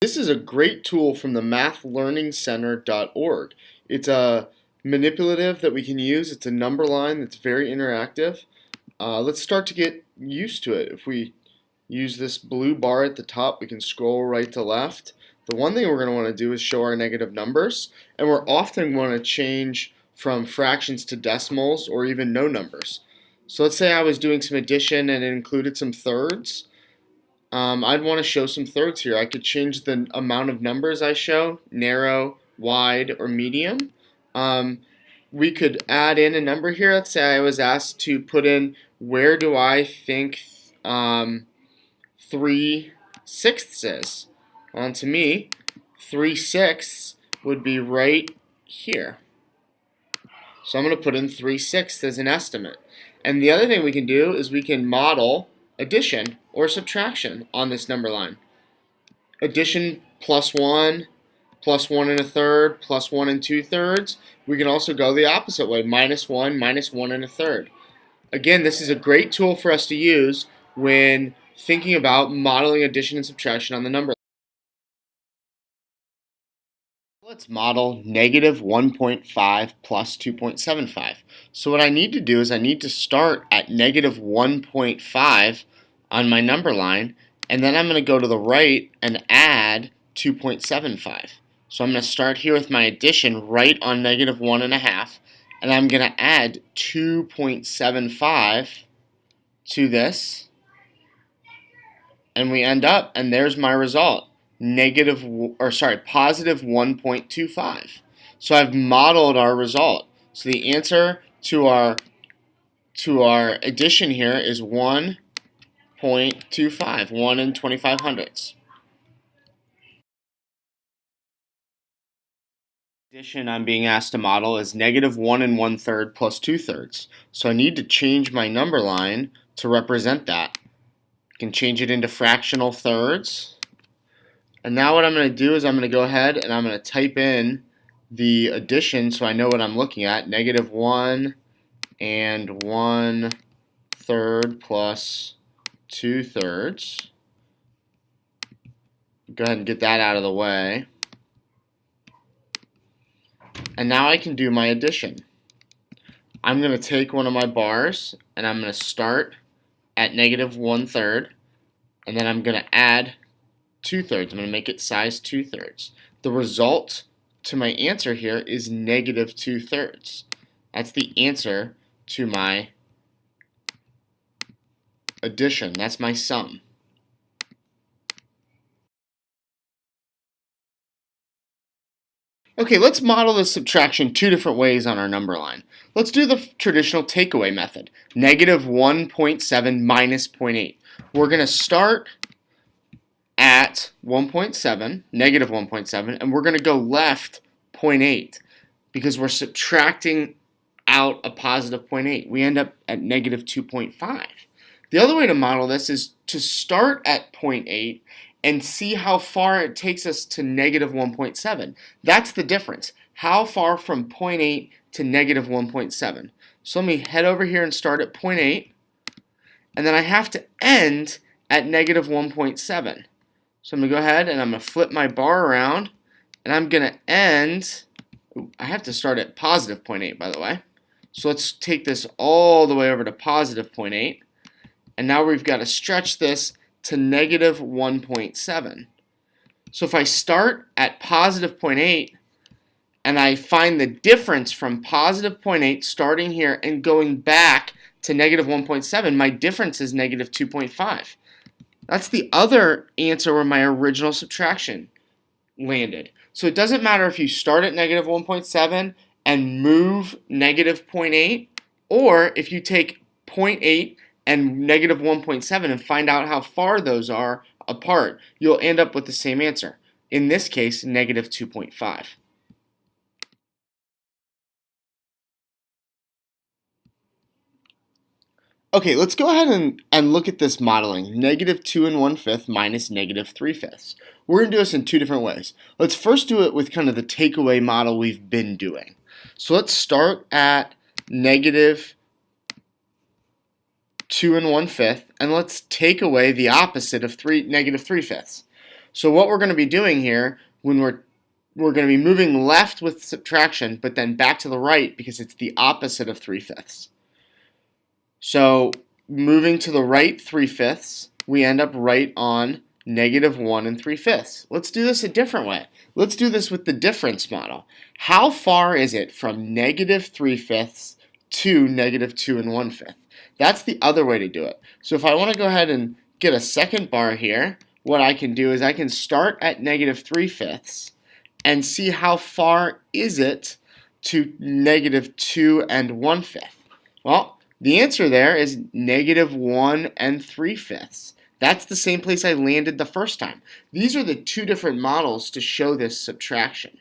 This is a great tool from the mathlearningcenter.org. It's a manipulative that we can use. It's a number line that's very interactive. Let's start to get used to it. If we use this blue bar at the top, we can scroll right to left. The one thing we're going to want to do is show our negative numbers, and we're often going to change from fractions to decimals or even no numbers. So let's say I was doing some addition and it included some thirds. I'd want to show some thirds here. I could change the amount of numbers I show, narrow, wide, or medium. We could add in a number here. Let's say I was asked to put in where do I think 3/6 is. To me, 3/6 would be right here. So I'm going to put in 3/6 as an estimate. And the other thing we can do is we can model addition or subtraction on this number line. Addition +1, +1 1/3, +1 2/3. We can also go the opposite way, -1, -1 1/3. Again, this is a great tool for us to use when thinking about modeling addition and subtraction on the number line. Let's model -1.5 plus 2.75. So what I need to do is I need to start at -1.5 on my number line, and then I'm going to go to the right and add 2.75. So I'm going to start here with my addition right on -1.5, and I'm going to add 2.75 to this, and we end up, and there's my result. Positive 1.25. So I've modeled our result. So the answer to our addition here is 1.25, 1 25 hundredths. Addition I'm being asked to model is -1 1/3 plus 2/3. So I need to change my number line to represent that. I can change it into fractional thirds. And now what I'm going to do is I'm going to go ahead and I'm going to type in the addition so I know what I'm looking at. -1 and 1/3 plus 2/3. Go ahead and get that out of the way. And now I can do my addition. I'm going to take one of my bars and I'm going to start at -1/3, and then I'm going to add 2/3. I'm going to make it size 2/3. The result to my answer here is -2/3. That's the answer to my addition. That's my sum. Okay, let's model the subtraction two different ways on our number line. Let's do the traditional takeaway method. -1.7 minus 0.8. We're going to start at 1.7, -1.7, and we're going to go left 0.8 because we're subtracting out a positive 0.8. We end up at -2.5. The other way to model this is to start at 0.8 and see how far it takes us to -1.7. That's the difference. How far from 0.8 to -1.7. So let me head over here and start at 0.8, and then I have to end at -1.7. So I'm going to go ahead and I'm going to flip my bar around, and I'm going to end, I have to start at positive 0.8, by the way. So let's take this all the way over to positive 0.8, and now we've got to stretch this to -1.7. So if I start at positive 0.8, and I find the difference from positive 0.8 starting here and going back to -1.7, my difference is -2.5. That's the other answer where my original subtraction landed. So it doesn't matter if you start at -1.7 and move -0.8, or if you take 0.8 and -1.7 and find out how far those are apart, you'll end up with the same answer. In this case, -2.5. Okay, let's go ahead and look at this modeling. -2 1/5 minus -3/5. We're going to do this in two different ways. Let's first do it with kind of the takeaway model we've been doing. So let's start at -2 1/5, and let's take away the opposite of -3/5. So what we're going to be doing here when we're going to be moving left with subtraction, but then back to the right because it's the opposite of 3/5. So moving to the right 3/5, we end up right on -1 3/5. Let's do this a different way. Let's do this with the difference model. How far is it from -3/5 to -2 1/5? That's the other way to do it. So if I want to go ahead and get a second bar here, what I can do is I can start at -3/5 and see how far is it to -2 1/5. Well, the answer there is -1 3/5. That's the same place I landed the first time. These are the two different models to show this subtraction.